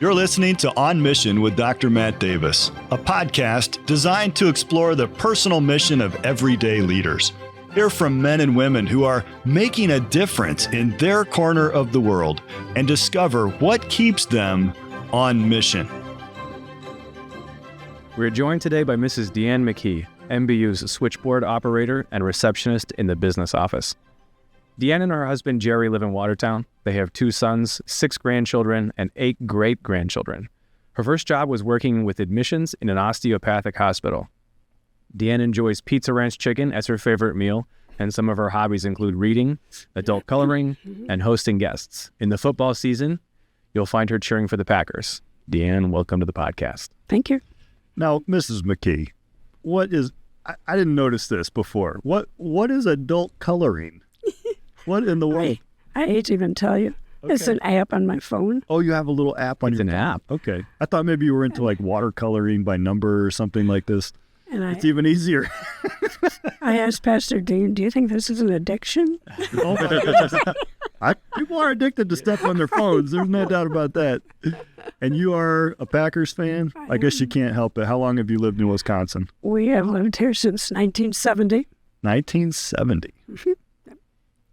You're listening to On Mission with Dr. Matt Davis, a podcast designed to explore the personal mission of everyday leaders. Hear from men and women who are making a difference in their corner of the world and discover what keeps them on mission. We're joined today by Mrs. DeAn McKee, MBU's switchboard operator and receptionist in the business office. DeAn and her husband Jerry live in Watertown. They have 2 sons, 6 grandchildren, and 8 great-grandchildren. Her first job was working with admissions in an osteopathic hospital. DeAn enjoys Pizza Ranch chicken as her favorite meal, and some of her hobbies include reading, adult coloring, and hosting guests. In the football season, you'll find her cheering for the Packers. DeAn, welcome to the podcast. Thank you. Now, Mrs. McKee, I didn't notice this before. What is adult coloring? What in the world? I hate to even tell you. Okay. It's an app on my phone. Oh, you have a little app on your phone? It's an app. Okay. I thought maybe you were into like watercoloring by number or something like this. It's even easier. I asked Pastor Dean, do you think this is an addiction? Oh my goodness. People are addicted to stuff on their phones. There's no doubt about that. And you are a Packers fan? I guess you can't help it. How long have you lived in Wisconsin? We have lived here since 1970. 1970? Mm-hmm.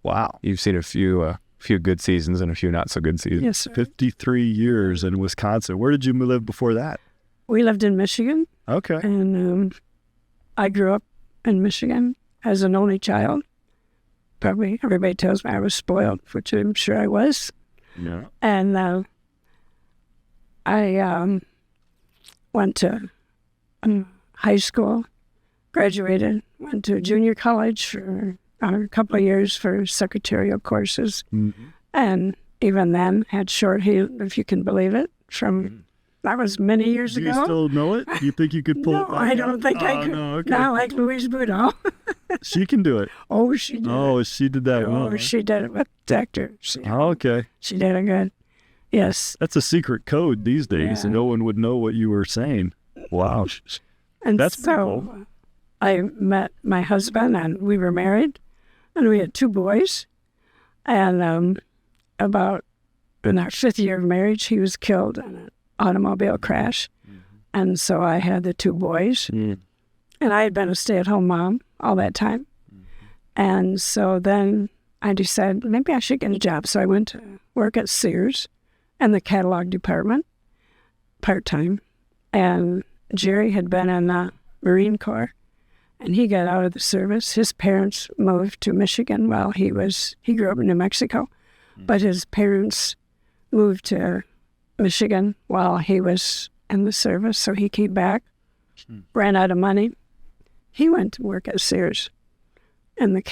Wow. You've seen a few good seasons and a few not so good seasons. Yes, sir. 53 years in Wisconsin. Where did you live before that? We lived in Michigan. Okay. And I grew up in Michigan as an only child. Probably everybody tells me I was spoiled, which I'm sure I was. Yeah. And I went to high school, graduated, went to junior college for a couple of years for secretarial courses. Mm-hmm. And even then had shorthand, if you can believe it, from that was many years ago. Do you still know it? Do you think you could pull it back? No, I don't think I could. No, okay. Not like Louise Boudreaux. She can do it. Oh, she did. Oh, she did that well. Oh, she did it with Dr. Oh, okay. She did it good. Yes. That's a secret code these days. Yeah. No one would know what you were saying. Wow. And that's so cool. I met my husband and we were married and we had 2 boys. And about in our 5th year of marriage, he was killed in an automobile crash. Mm-hmm. And so I had the 2 boys. Mm. And I had been a stay-at-home mom all that time. Mm-hmm. And so then I decided maybe I should get a job. So I went to work at Sears in the catalog department, part-time. And Jerry had been in the Marine Corps, and he got out of the service. His parents moved to Michigan while he grew up in New Mexico, but his parents moved to Michigan while he was in the service. So he came back, ran out of money. He went to work at Sears in the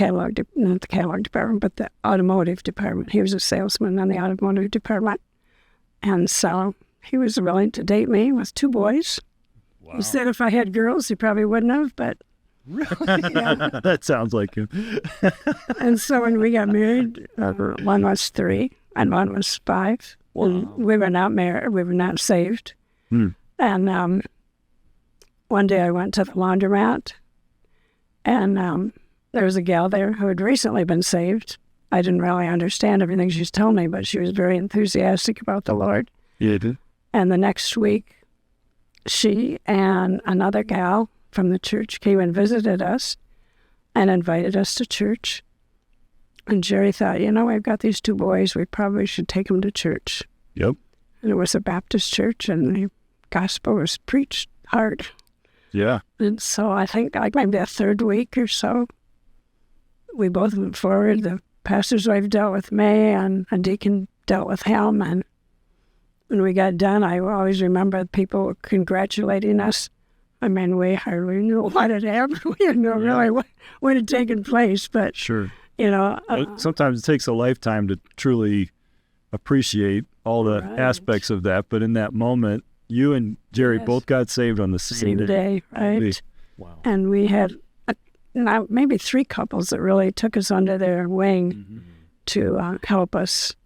not the catalog department, but the automotive department. He was a salesman in the automotive department. And so he was willing to date me with 2 boys. Wow. He said if I had girls, he probably wouldn't have, but... Yeah. That sounds like him. And so when we got married, one was 3 and one was 5. Wow. We were not married. We were not saved. And one day I went to the laundromat, and there was a gal there who had recently been saved. I didn't really understand everything she was telling me, but she was very enthusiastic about the Lord. Yeah, did. And the next week, she and another gal from the church came and visited us and invited us to church. And Jerry thought, we've got these 2 boys. We probably should take them to church. Yep. And it was a Baptist church, and the gospel was preached hard. Yeah. And so I think like maybe the 3rd week or so, we both went forward. The pastor's wife dealt with me, and a deacon dealt with him. And when we got done, I always remember people congratulating us. I mean, we hardly knew what had happened. We didn't know really what had taken place. But, sure. Sometimes it takes a lifetime to truly appreciate all the aspects of that. But in that moment, you and Jerry both got saved on the same day, right? Wow. And we had maybe 3 couples that really took us under their wing to help us.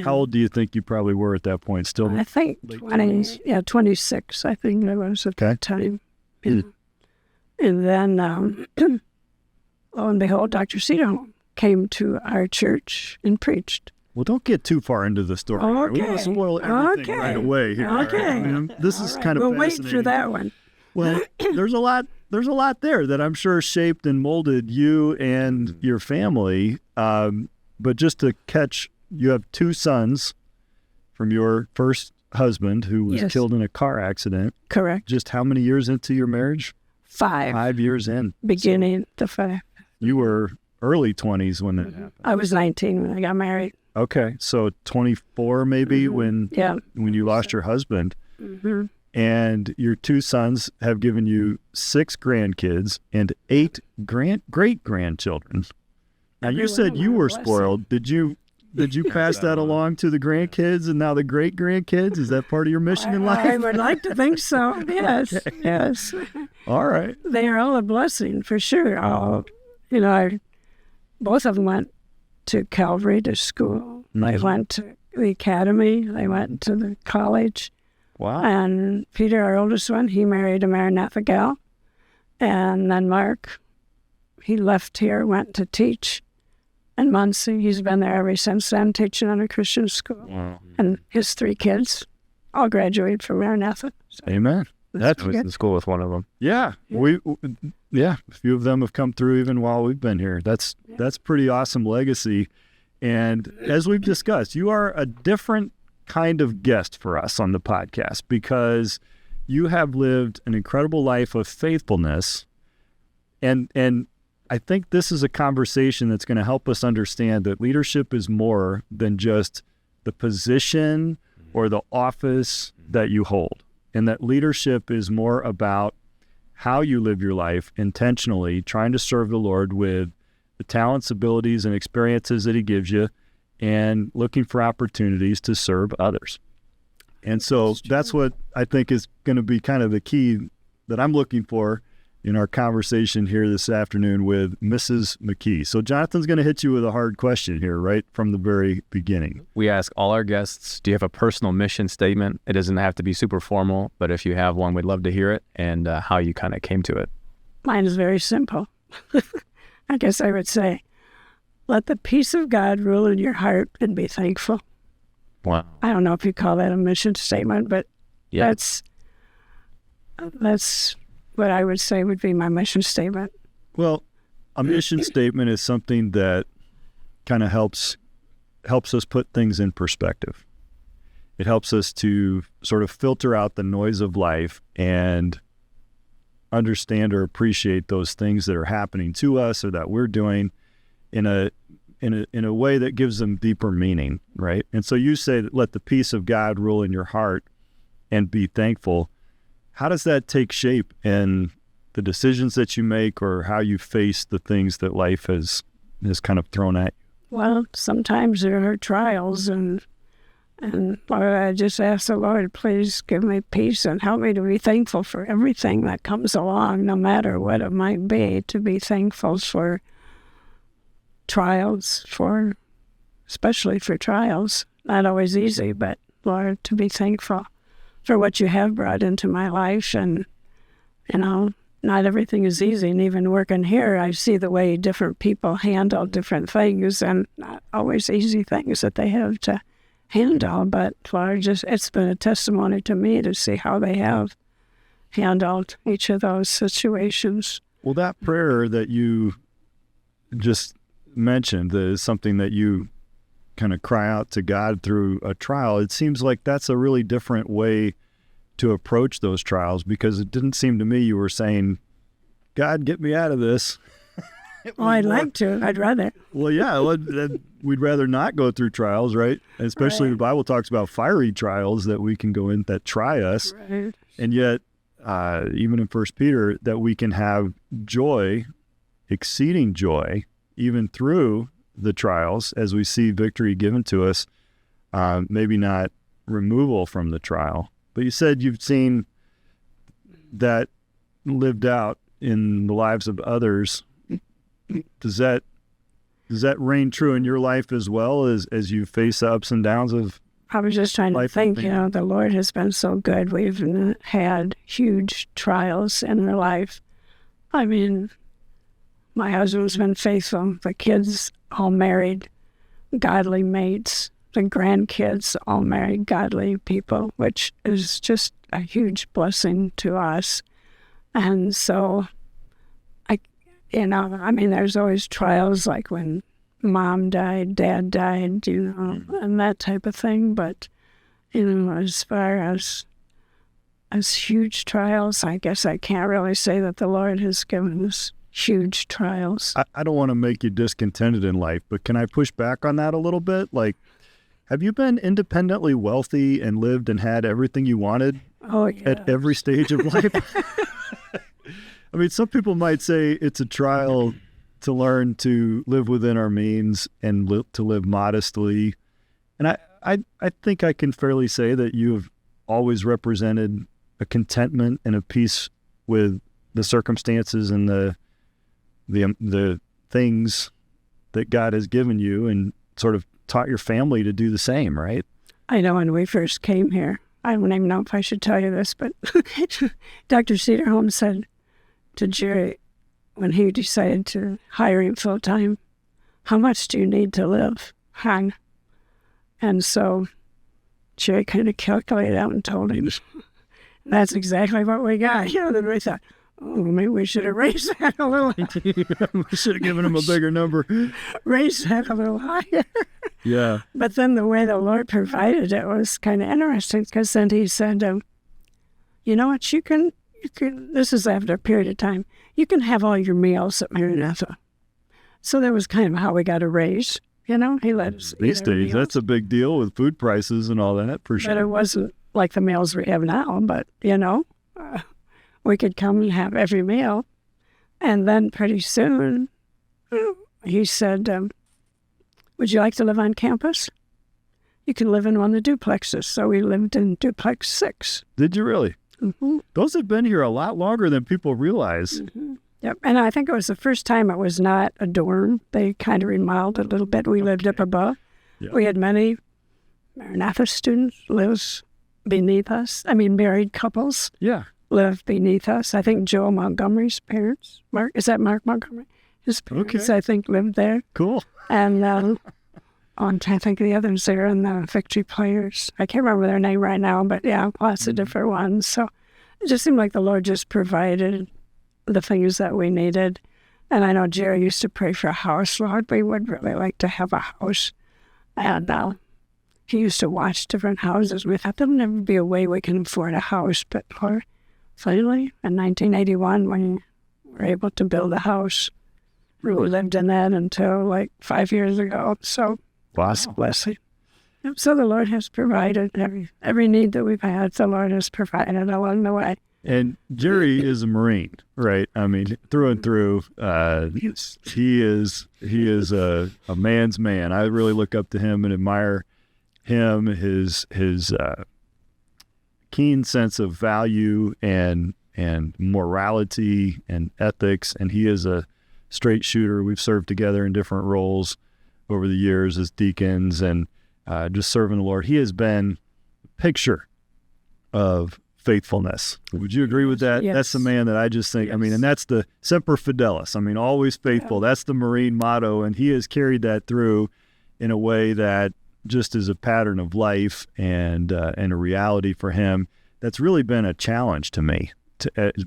How old do you think you probably were at that point? Still, I think 26. I think I was at that time. Yeah. And then, lo and behold, Dr. Cedar came to our church and preached. Well, don't get too far into the story. Okay. We don't spoil everything right away here. Okay. I mean, this is kind of we'll fascinating. wait for that one. Well, there's a lot there that I'm sure shaped and molded you and your family. But just to catch, you have 2 sons from your first husband who was Yes. killed in a car accident. Correct. Just how many years into your marriage? 5. 5 years in. Beginning to 5. You were early 20s when it happened. I was 19 when I got married. Okay, so 24 maybe when you lost your husband. Mm-hmm. And your 2 sons have given you 6 grandkids and 8 great-grandchildren. Now, you said you were spoiled. Did you pass that along to the grandkids and now the great-grandkids? Is that part of your mission in life? I would like to think so. Yes, yes. All right. They are all a blessing for sure. Both of them went to Calvary to school. They went to the academy. They went to the college. Wow. And Peter, our oldest one, he married a Maranatha gal. And then Mark, he left here, went to teach in Muncie. He's been there ever since then, teaching in a Christian school. Wow. And his 3 kids all graduated from Maranatha. So Amen. I was in school with one of them. Yeah. A few of them have come through even while we've been here. That's pretty awesome legacy. And as we've discussed, you are a different kind of guest for us on the podcast because you have lived an incredible life of faithfulness. And I think this is a conversation that's going to help us understand that leadership is more than just the position or the office that you hold. And that leadership is more about how you live your life intentionally, trying to serve the Lord with the talents, abilities, and experiences that he gives you, and looking for opportunities to serve others. And so that's what I think is going to be kind of the key that I'm looking for in our conversation here this afternoon with Mrs. McKee. So Jonathan's going to hit you with a hard question here right from the very beginning. We ask all our guests, do you have a personal mission statement? It doesn't have to be super formal, but if you have one, we'd love to hear it and how you kind of came to it. mine is very simple. I guess I would say, let the peace of God rule in your heart and be thankful. Wow. I don't know if you call that a mission statement, but that's what I would say would be my mission statement. Well, a mission statement is something that kind of helps us put things in perspective. It helps us to sort of filter out the noise of life and understand or appreciate those things that are happening to us or that we're doing in a way that gives them deeper meaning, right? And so you say that let the peace of God rule in your heart and be thankful. How does that take shape in the decisions that you make or how you face the things that life has kind of thrown at you? Well, sometimes there are trials, and Lord, I just ask the Lord, please give me peace and help me to be thankful for everything that comes along, no matter what it might be, to be thankful for trials, especially for trials. Not always easy, but Lord, to be thankful for what you have brought into my life. And, not everything is easy. And even working here, I see the way different people handle different things, and not always easy things that they have to handle. But Lord, it's been a testimony to me to see how they have handled each of those situations. Well, that prayer that you just mentioned is something that you kind of cry out to God through a trial. It seems like that's a really different way to approach those trials, because it didn't seem to me you were saying, God, get me out of this. Well, I'd like to. I'd rather. Well, yeah, we'd rather not go through trials, right? Especially the Bible talks about fiery trials that we can go in that try us. Right. And yet, even in 1 Peter, that we can have joy, exceeding joy, even through the trials, as we see victory given to us, maybe not removal from the trial. But you said you've seen that lived out in the lives of others. Does that reign true in your life as well as you face the ups and downs of I was just trying to think, the Lord has been so good. We've had huge trials in our life. I mean, my husband's been faithful. The kids all married. godly mates. The grandkids all married godly people, which is just a huge blessing to us. And so, there's always trials, like when mom died, dad died, and that type of thing. But, as far as huge trials, I guess I can't really say that the Lord has given us huge trials. I don't want to make you discontented in life, but can I push back on that a little bit? Like, have you been independently wealthy and lived and had everything you wanted at every stage of life? I mean, some people might say it's a trial to learn to live within our means and to live modestly. And I think I can fairly say that you have always represented a contentment and a peace with the circumstances and the things that God has given you, and sort of taught your family to do the same, right? I know when we first came here, I don't even know if I should tell you this, but Dr. Cedarholm said to Jerry, when he decided to hire him full-time, how much do you need to live, hon? And so Jerry kind of calculated out and told him, that's exactly what we got. Then we thought, maybe we should have raised that a little. We should have given him a bigger number. Raised that a little higher. Yeah. But then the way the Lord provided it was kind of interesting, because then he said, you know what, you can, this is after a period of time, you can have all your meals at Maranatha. So that was kind of how we got a raise. He let us These days, that's a big deal with food prices and all that, for sure. But it wasn't like the meals we have now, but, we could come and have every meal. And then pretty soon, he said, would you like to live on campus? You can live in one of the duplexes. So we lived in duplex 6. Did you really? Mm-hmm. Those have been here a lot longer than people realize. Mm-hmm. Yep. And I think it was the first time it was not a dorm. They kind of remodeled it a little bit. We lived up above. Yep. We had many Maranatha students live beneath us. Married couples. Yeah. Live beneath us. I think Joe Montgomery's parents. Is that Mark Montgomery? His parents, I think, lived there. Cool. And I think the others there, and the Victory Players. I can't remember their name right now, but yeah, lots of different ones. So it just seemed like the Lord just provided the things that we needed. And I know Jerry used to pray for a house. Lord, we would really like to have a house. And he used to watch different houses. We thought there'll never be a way we can afford a house. But Lord, finally, in 1981, when we were able to build a house, we lived in that until 5 years ago. So, awesome. Blessing. So the Lord has provided every need that we've had. The Lord has provided along the way. And Jerry is a Marine, right? Through and through. Yes. He is a man's man. I really look up to him and admire him, his keen sense of value and morality and ethics. And he is a straight shooter. We've served together in different roles over the years as deacons and just serving the Lord. He has been a picture of faithfulness. Would you agree with that? Yes. That's the man that I just think, Yes. And that's the Semper Fidelis. Always faithful. Yeah. That's the Marine motto. And he has carried that through in a way that just is a pattern of life and a reality for him. That's really been a challenge to me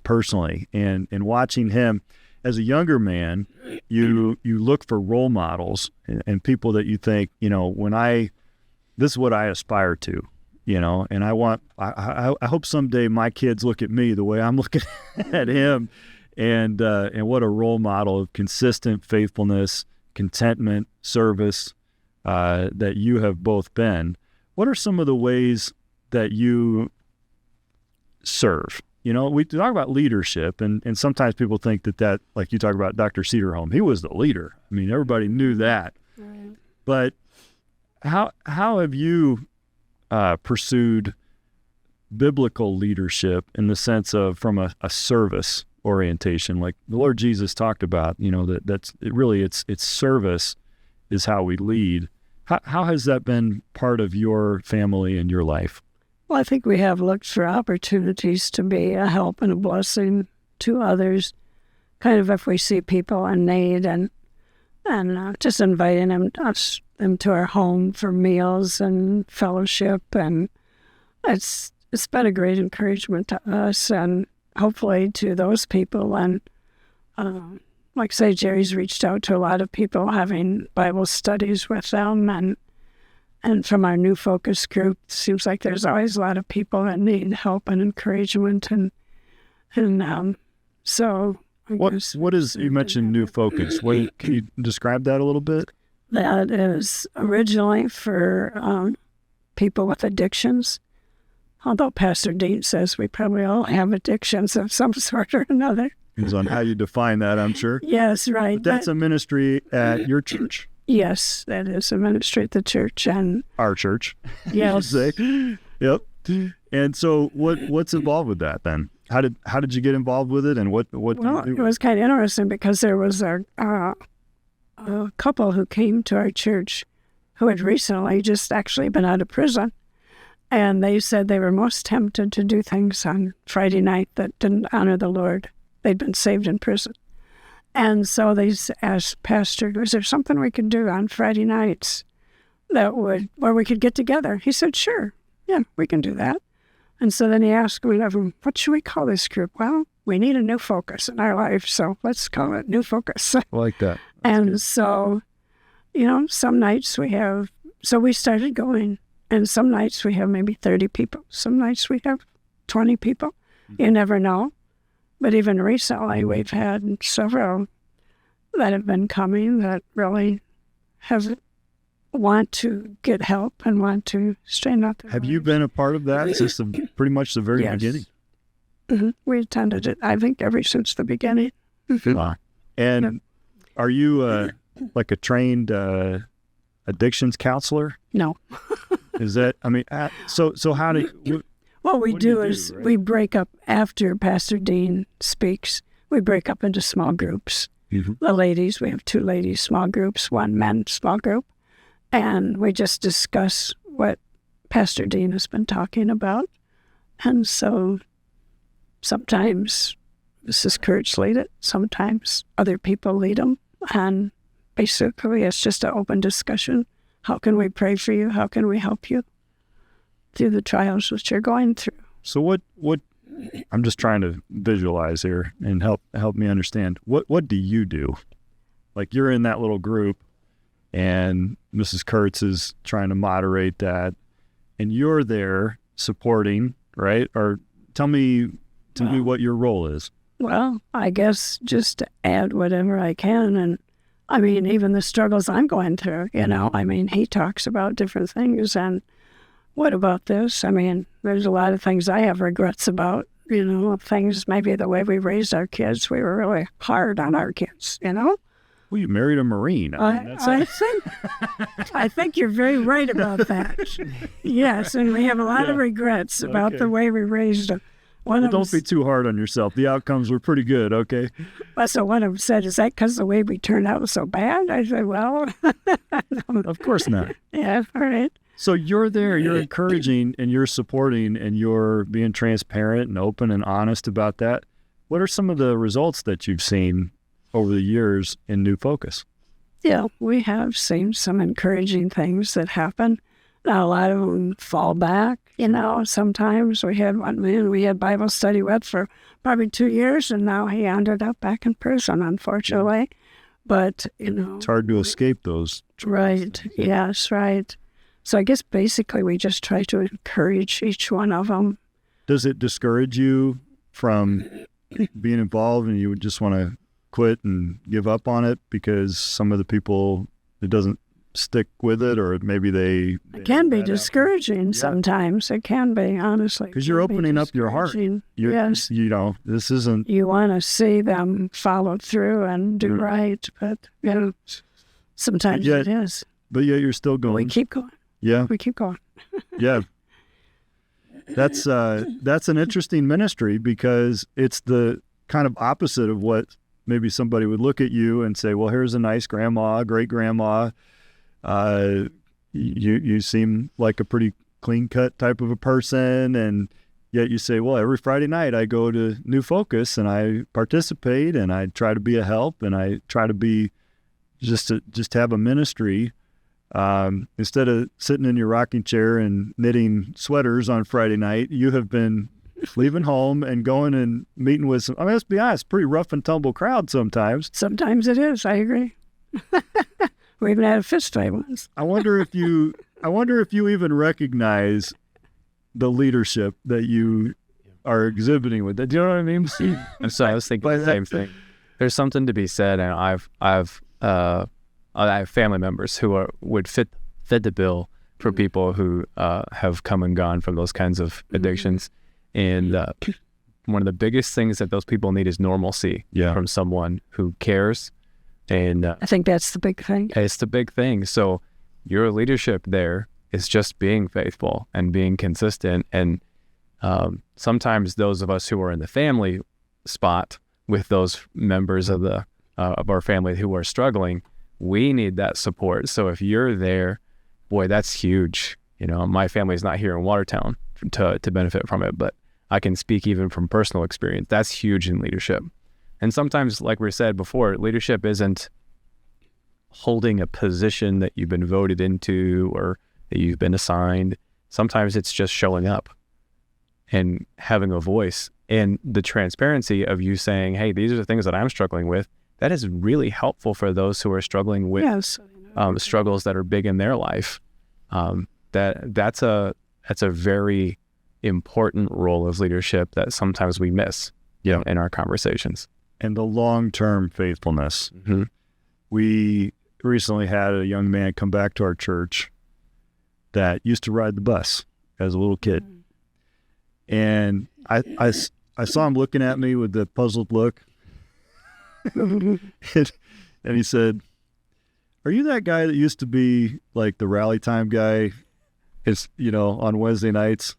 personally. And watching him as a younger man, you look for role models and people that you think, this is what I aspire to. And I hope someday my kids look at me the way I'm looking at him, and what a role model of consistent faithfulness, contentment, service that you have both been. What are some of the ways that you serve? We talk about leadership, and sometimes people think that, like you talk about Dr. Cedarholm, he was the leader. Everybody knew that. Right. But how have you pursued biblical leadership in the sense of from a service orientation, like the Lord Jesus talked about? It's service is how we lead. How has that been part of your family and your life? Well, I think we have looked for opportunities to be a help and a blessing to others, kind of if we see people in need. And and just inviting them to our home for meals and fellowship. And it's been a great encouragement to us and hopefully to those people. And like I say, Jerry's reached out to a lot of people having Bible studies with them. And from our new focus group, it seems like there's always a lot of people that need help and encouragement. And so what is, you mentioned new focus. Can you describe that a little bit? That is originally for people with addictions. Although Pastor Dean says we probably all have addictions of some sort or another. Depends on how you define that, I'm sure. Yes, right. But that's a ministry at your church. Yes, that is a ministry at the church. And our church. Yes. Yep. And so what's involved with that then? How did you get involved with it, and what do you do? It was kind of interesting because there was a couple who came to our church who had recently just actually been out of prison. And they said they were most tempted to do things on Friday night that didn't honor the Lord. They'd been saved in prison. And so they asked Pastor, was there something we could do on Friday nights where we could get together? He said, sure, yeah, we can do that. And so then he asked one of them, what should we call this group? Well, we need a new focus in our life, so let's call it New Focus. I like that. And good. So, some nights we started going, and some nights we have maybe 30 people. Some nights we have 20 people. Mm-hmm. You never know. But even recently, we've had several that have been coming that really want to get help and want to straighten out their Have lives. You been a part of that since pretty much the very beginning? Mm-hmm. We attended it, I think, ever since the beginning. Wow. And are you like a trained addictions counselor? No. Is that, so how do what we do is right? we break up after Pastor Dean speaks. We break up into small groups. Mm-hmm. The ladies, we have 2 ladies small groups, 1 men small group, and we just discuss what Pastor Dean has been talking about. And so sometimes Mrs. Kurtz lead it, sometimes other people lead them, and basically it's just an open discussion. How can we pray for you? How can we help you through the trials that you're going through? So what I'm just trying to visualize here and help me understand. What do you do? Like, you're in that little group and Mrs. Kurtz is trying to moderate that and you're there supporting, right? Or tell me what your role is. Well, I guess just to add whatever I can. And even the struggles I'm going through, he talks about different things. And what about this? There's a lot of things I have regrets about, things, maybe the way we raised our kids. We were really hard on our kids, Well, you married a Marine. I think you're very right about that. Yes, and we have a lot of regrets about the way we raised them. Don't be too hard on yourself. The outcomes were pretty good, okay? Well, so one of them said, is that because the way we turned out was so bad? I said, well. Of course not. Yeah, all right. So you're there, you're encouraging and you're supporting and you're being transparent and open and honest about that. What are some of the results that you've seen over the years in New Focus? Yeah, we have seen some encouraging things that happen. Now, a lot of them fall back. Sometimes we had one man we had Bible study with for probably 2 years, and now he ended up back in prison, unfortunately. But, it's hard to escape those. Right. Yes, right. So I guess basically we just try to encourage each one of them. Does it discourage you from being involved and you would just want to quit and give up on it because some of the people, it doesn't stick with it, or maybe they it can be discouraging sometimes. It can be, honestly. Because you're opening up your heart. Yes. This isn't... You want to see them follow through and do right, but, sometimes it is. But yet you're still going. We keep going. Yeah. We keep going. Yeah. That's an interesting ministry because it's the kind of opposite of what maybe somebody would look at you and say, well, here's a nice grandma, great grandma. You seem like a pretty clean-cut type of a person, and yet you say, well, every Friday night I go to New Focus and I participate and I try to be a help and I try to be just have a ministry. Instead of sitting in your rocking chair and knitting sweaters on Friday night, you have been leaving home and going and meeting with some, I mean, let's be honest, pretty rough and tumble crowd sometimes. Sometimes it is. I agree. We even had a fist fight once. I wonder if you even recognize the leadership that you are exhibiting with that. Do you know what I mean? And so I was thinking the same thing. There's something to be said, and I have family members who would fit the bill for people who have come and gone from those kinds of addictions. And one of the biggest things that those people need is normalcy from someone who cares. And I think that's the big thing. It's the big thing. So your leadership there is just being faithful and being consistent. And sometimes those of us who are in the family spot with those members of our family who are struggling, we need that support. So if you're there, boy, that's huge. You know, my family's not here in Watertown to benefit from it, but I can speak even from personal experience. That's huge in leadership. And sometimes, like we said before, leadership isn't holding a position that you've been voted into or that you've been assigned. Sometimes it's just showing up and having a voice, and the transparency of you saying, hey, these are the things that I'm struggling with. That is really helpful for those who are struggling with struggles that are big in their life. That's a very important role of leadership that sometimes we miss, in our conversations. And the long-term faithfulness. Mm-hmm. We recently had a young man come back to our church that used to ride the bus as a little kid. And I saw him looking at me with the puzzled look. And he said, are you that guy that used to be like the rally time guy? It's, on Wednesday nights.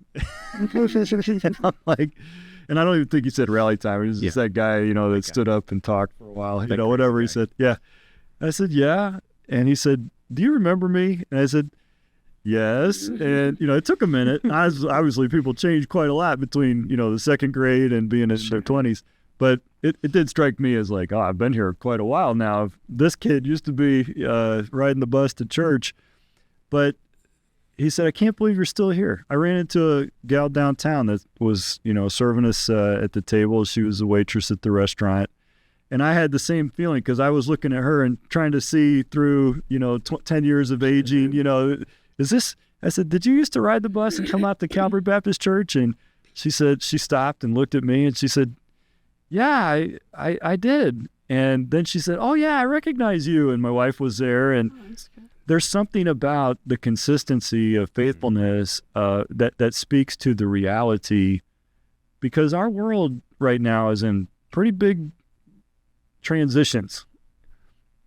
And I'm like, and I don't even think he said rally time. It was just that guy, that stood up and talked for a while, whatever. He said, yeah. I said, yeah. And he said, do you remember me? And I said, yes. And, it took a minute. Obviously, people changed quite a lot between, the second grade and being in their 20s. But it did strike me as like, I've been here quite a while now. This kid used to be riding the bus to church. But he said, I can't believe you're still here. I ran into a gal downtown that was, serving us at the table. She was a waitress at the restaurant. And I had the same feeling because I was looking at her and trying to see through, 10 years of aging, is this, I said, did you used to ride the bus and come out to Calvary Baptist Church? And she said, she stopped and looked at me and she said, yeah, I did. And then she said, oh yeah, I recognize you. And my wife was there. And there's something about the consistency of faithfulness that speaks to the reality, because our world right now is in pretty big transitions,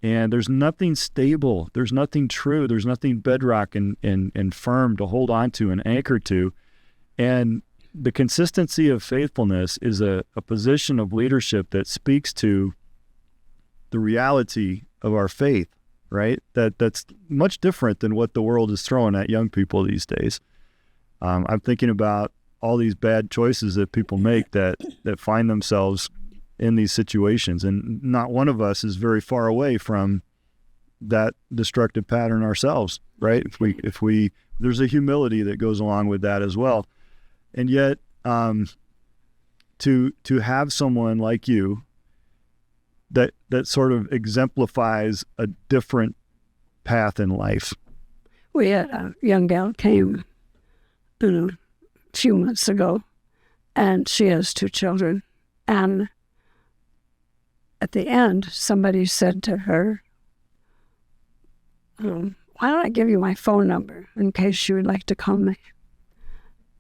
and there's nothing stable, there's nothing true, there's nothing bedrock and firm to hold on to and anchor to. And the consistency of faithfulness is a position of leadership that speaks to the reality of our faith, right? That's much different than what the world is throwing at young people these days. I'm thinking about all these bad choices that people make that find themselves in these situations, and not one of us is very far away from that destructive pattern ourselves, right? If we there's a humility that goes along with that as well. And yet to have someone like you that sort of exemplifies a different path in life. We had a young gal came a few months ago, and she has 2 children. And at the end, somebody said to her, why don't I give you my phone number in case you would like to call me?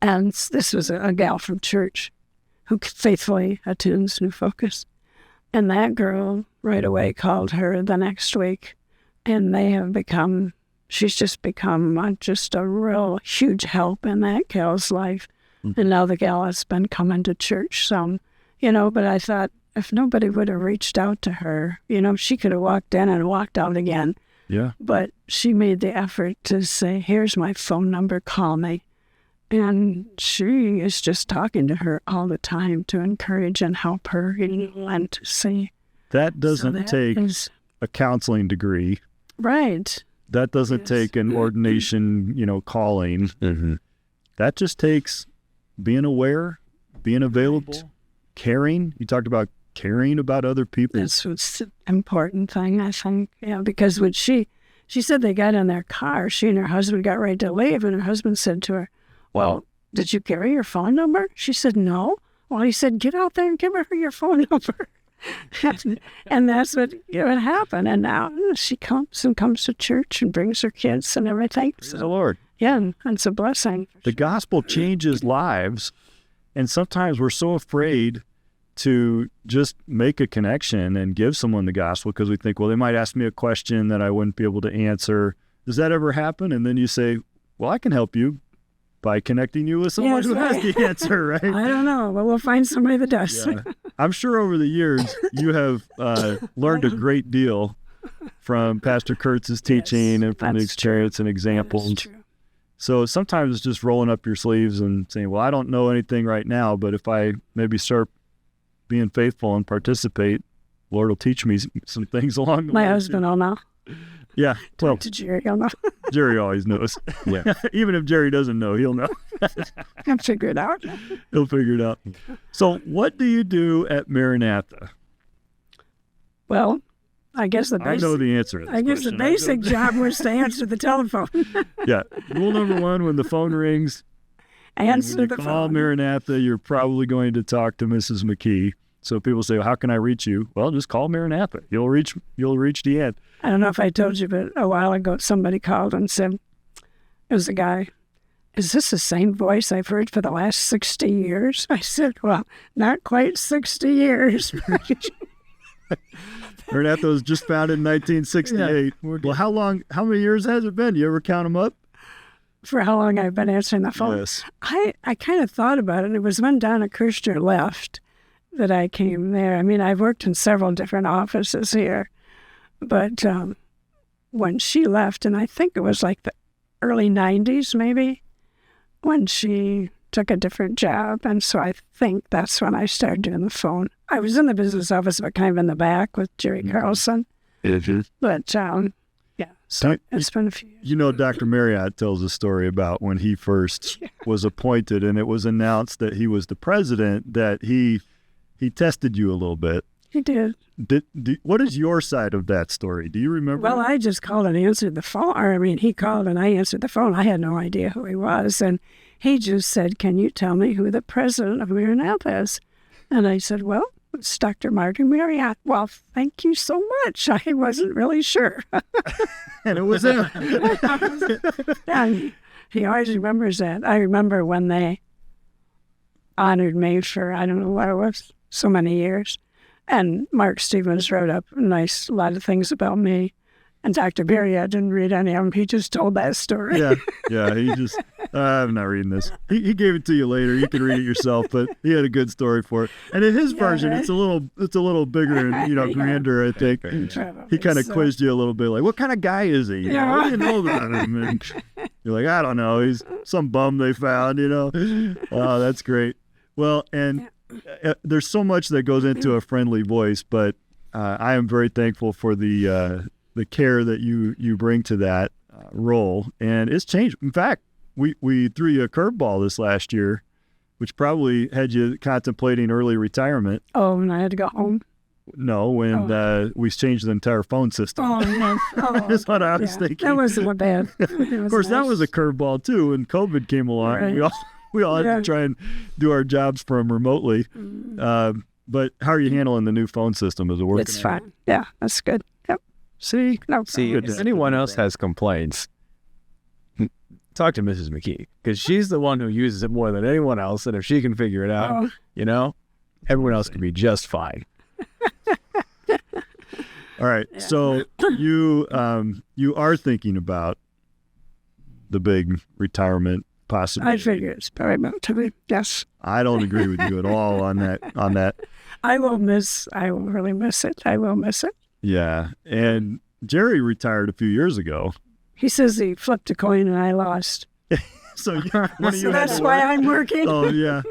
And this was a gal from church who faithfully attends New Focus. And that girl right away called her the next week, and they have become, she's just become just a real huge help in that gal's life. Mm-hmm. And now the gal has been coming to church some, but I thought if nobody would have reached out to her, she could have walked in and walked out again. Yeah. But she made the effort to say, here's my phone number, call me. And she is just talking to her all the time to encourage and help her, and to see. That doesn't take a counseling degree. Right. That doesn't take an ordination, calling. Mm-hmm. That just takes being aware, being available, caring. You talked about caring about other people. That's what's the important thing, I think. Yeah, because when she said they got in their car, she and her husband got ready to leave, and her husband said to her, well, did you carry your phone number? She said, no. Well, he said, get out there and give her your phone number. And that's what happened. And now she comes to church and brings her kids and everything. Praise the Lord. Yeah, and it's a blessing. The gospel changes lives, and sometimes we're so afraid to just make a connection and give someone the gospel because we think, well, they might ask me a question that I wouldn't be able to answer. Does that ever happen? And then you say, well, I can help you by connecting you with someone who has the answer, right? I don't know, but we'll find somebody that does. Yeah. I'm sure over the years you have learned a great deal from Pastor Kurtz's teaching and from the experience and examples. True. So sometimes it's just rolling up your sleeves and saying, well, I don't know anything right now, but if I maybe start being faithful and participate, Lord will teach me some things along the way. My husband will know. Yeah. Well, to Jerry, he'll know. Jerry always knows. Yeah. Even if Jerry doesn't know, he'll know. He'll figure it out. He'll figure it out. So what do you do at Maranatha? Well, I guess the I know the answer to this the question. basic job was to answer the telephone. Yeah. Rule number one, when the phone rings, Answer when you the call phone. Maranatha, you're probably going to talk to Mrs. McKee. So people say, well, how can I reach you? Well, just call Maranatha. You'll reach DeAn. I don't know if I told you, but a while ago somebody called and said, it was a guy, is this the same voice I've heard for the last 60 years? I said, well, not quite 60 years. Maranatha was just founded in 1968. Yeah. Well, how many years has it been? Do you ever count them up? For how long I've been answering the phone? Yes. I kind of thought about it. It was when Donna Kirshner left that I came there. I mean, I've worked in several different offices here, but when she left, and I think it was like the early 90s maybe, when she took a different job, and so I think that's when I started doing the phone. I was in the business office, but kind of in the back with Jerry Carlson. But, yeah, so it's been a few years. Dr. Marriott tells a story about when he first was appointed, and it was announced that he was the president, that he tested you a little bit. He did. What is your side of that story? Do you remember? Well, I just called and answered the phone. He called and I answered the phone. I had no idea who he was. And he just said, can you tell me who the president of Maranatha is? And I said, well, it's Dr. Martin Marriott. Well, thank you so much. I wasn't really sure. And it was him. And he always remembers that. I remember when they honored me for, I don't know what it was, so many years. And Mark Stevens wrote up a lot of things about me. And Dr. Marriott didn't read any of them. He just told that story. Yeah. He just, I'm not reading this. He gave it to you later. You can read it yourself, but he had a good story for it. And in his version, right? it's a little bigger and grander, I think. He kind of quizzed you a little bit, like, what kind of guy is he? What do you know about him? And you're like, I don't know. He's some bum they found, Oh, that's great. Well, and there's so much that goes into a friendly voice, but I am very thankful for the care that you bring to that role, and it's changed. In fact, we threw you a curveball this last year, which probably had you contemplating early retirement. Oh, and I had to go home? No, when we changed the entire phone system. Oh, no. That's what I was thinking. That wasn't bad. Of course, that was a curveball too. When COVID came along, right. we all had to try and do our jobs from remotely. But how are you handling the new phone system? Is it working? It's fine. Yeah, that's good. Yep. See, if anyone else has complaints, talk to Mrs. McKee, because she's the one who uses it more than anyone else, and if she can figure it out, everyone else can be just fine. All right, so you are thinking about the big retirement possibility. I figure it's very about to be. Yes. I don't agree with you at all on that. I will really miss it. I will miss it. Yeah, and Jerry retired a few years ago. He says he flipped a coin and I lost. So that's why I'm working. Oh yeah,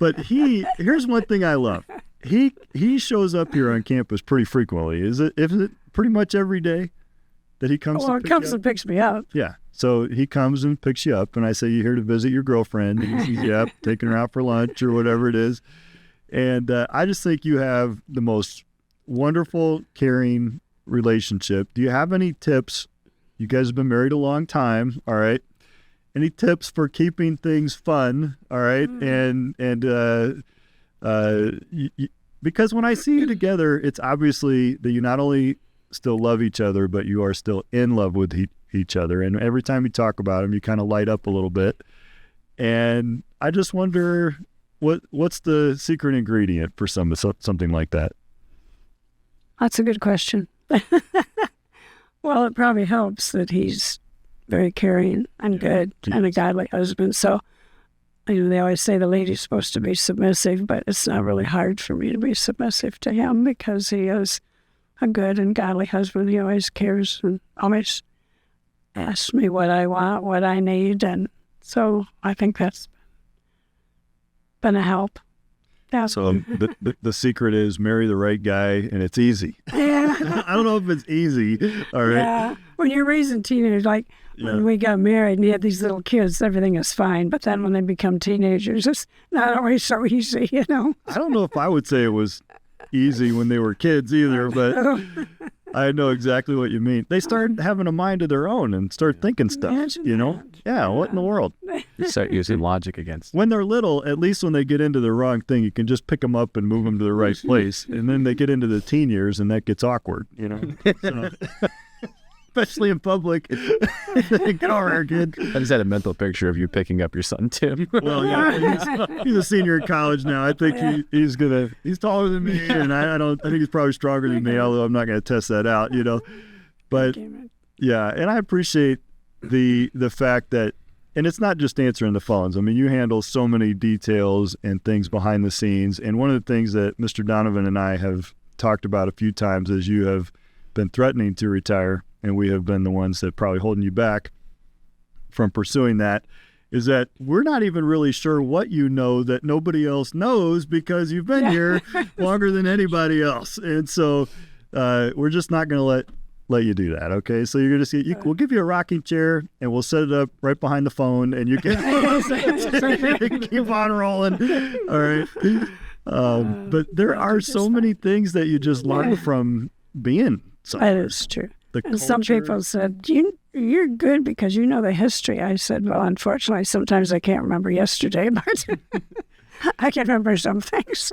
but here's one thing I love. He shows up here on campus pretty frequently. Is it pretty much every day that he comes? Well, it comes and picks me up. Yeah. So he comes and picks you up, and I say, "You here to visit your girlfriend?" And he sees you up, taking her out for lunch or whatever it is. And I just think you have the most wonderful, caring relationship. Do you have any tips? You guys have been married a long time, all right? Any tips for keeping things fun, all right? Because when I see you together, it's obviously that you not only still love each other, but you are still in love with each other. And every time you talk about them, you kind of light up a little bit. And I just wonder, what's the secret ingredient for something like that? That's a good question. Well, it probably helps that he's very caring and good and a godly husband. So, they always say the lady's supposed to be submissive, but it's not really hard for me to be submissive to him because he is a good and godly husband. He always cares and always asks me what I want, what I need. And so I think that's been a help. Yeah. So the secret is marry the right guy, and it's easy. Yeah. I don't know if it's easy. All right. Yeah. When you're raising teenagers, like when we got married and you had these little kids, everything is fine. But then when they become teenagers, it's not always so easy, I don't know if I would say it was easy when they were kids either, but I know exactly what you mean. They start having a mind of their own and start thinking stuff, Yeah, what in the world? You start using logic against them. When they're little, at least when they get into the wrong thing, you can just pick them up and move them to the right place. And then they get into the teen years, and that gets awkward, So, especially in public. Get over here, kid. I just had a mental picture of you picking up your son, Tim. Well, yeah, he's a senior in college now. I think he's taller than me, and I think he's probably stronger than me, although I'm not going to test that out, But yeah, and I appreciate the fact that, and it's not just answering the phones. I mean, you handle so many details and things behind the scenes. And one of the things that Mr. Donovan and I have talked about a few times is you have been threatening to retire, and we have been the ones that probably holding you back from pursuing that, is that we're not even really sure what you know that nobody else knows because you've been here longer than anybody else. And so we're just not going to let you do that, okay? So you're going to we'll give you a rocking chair, and we'll set it up right behind the phone, and you can keep on rolling, all right? But there are so many things that you just learn from being somewhere. That is true. And some people said, you're good because you know the history. I said, well, unfortunately, sometimes I can't remember yesterday, but I can remember some things.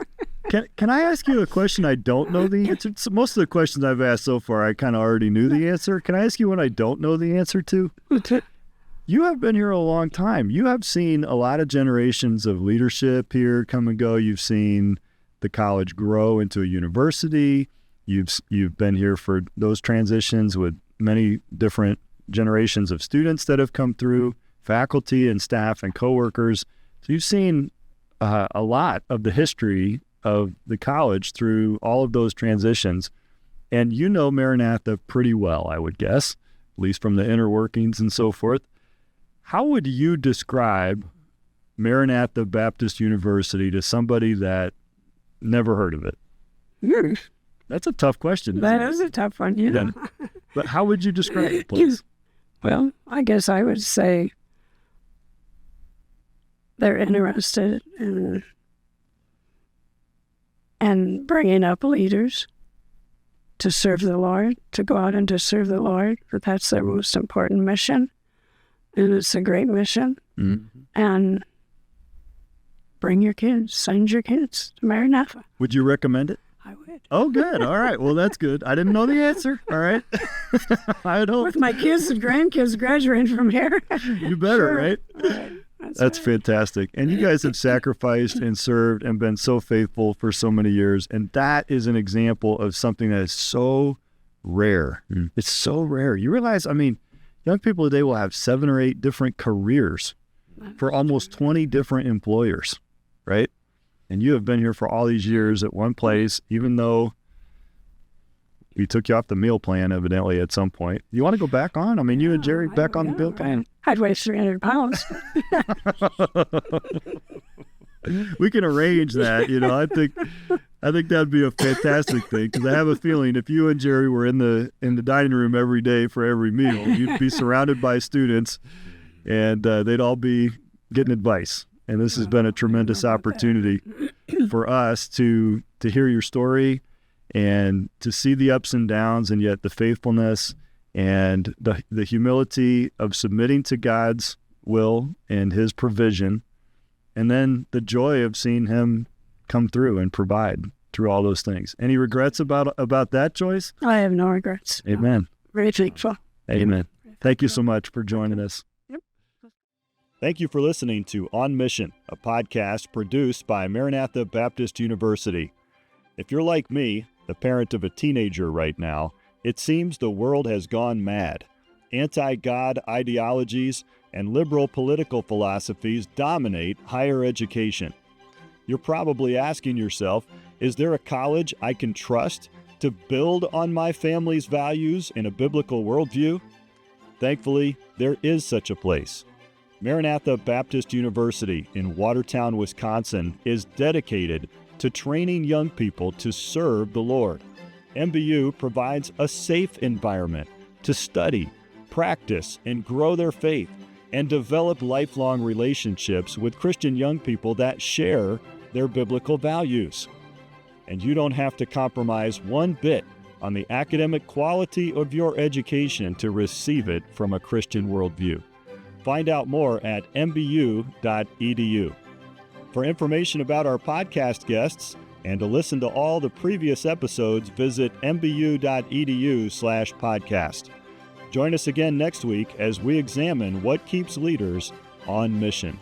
Can I ask you a question I don't know the answer to? Most of the questions I've asked so far, I kind of already knew the answer. Can I ask you one I don't know the answer to? You have been here a long time. You have seen a lot of generations of leadership here come and go. You've seen the college grow into a university. You've been here for those transitions with many different generations of students that have come through, faculty and staff and coworkers. So you've seen a lot of the history of the college through all of those transitions. And you know Maranatha pretty well, I would guess, at least from the inner workings and so forth. How would you describe Maranatha Baptist University to somebody that never heard of it? That's a tough question. That is a tough one, But how would you describe it, please? Well, I guess I would say they're interested in bringing up leaders to serve the Lord, to go out and to serve the Lord. That's their most important mission, and it's a great mission. Mm-hmm. And bring your kids, send your kids to Maranatha. Would you recommend it? I would. Oh, good. All right. Well, that's good. I didn't know the answer. All right. I would hope. With my kids and grandkids graduating from here. You better, sure. Right? That's right. Fantastic. And you guys have sacrificed and served and been so faithful for so many years. And that is an example of something that is so rare. Mm. It's so rare. You realize, young people today will have 7 or 8 different careers for almost 20 different employers, right? And you have been here for all these years at one place, even though we took you off the meal plan, evidently, at some point. You want to go back on? You and Jerry back on the meal plan? I'd weigh 300 pounds. We can arrange that, I think I think that'd be a fantastic thing, because I have a feeling if you and Jerry were in the dining room every day for every meal, you'd be surrounded by students, and they'd all be getting advice. And this has been a tremendous opportunity for us to hear your story and to see the ups and downs, and yet the faithfulness and the humility of submitting to God's will and his provision, and then the joy of seeing him come through and provide through all those things. Any regrets about that, Joyce? I have no regrets. Amen. Very thankful. Amen. Thank you so much for joining us. Yep. Thank you for listening to On Mission, a podcast produced by Maranatha Baptist University. If you're like me, the parent of a teenager right now, it seems the world has gone mad. Anti-God ideologies and liberal political philosophies dominate higher education. You're probably asking yourself, is there a college I can trust to build on my family's values in a biblical worldview? Thankfully, there is such a place. Maranatha Baptist University in Watertown, Wisconsin is dedicated to training young people to serve the Lord. MBU provides a safe environment to study, practice, and grow their faith, and develop lifelong relationships with Christian young people that share their biblical values. And you don't have to compromise one bit on the academic quality of your education to receive it from a Christian worldview. Find out more at mbu.edu. For information about our podcast guests and to listen to all the previous episodes, visit mbu.edu/podcast. Join us again next week as we examine what keeps leaders on mission.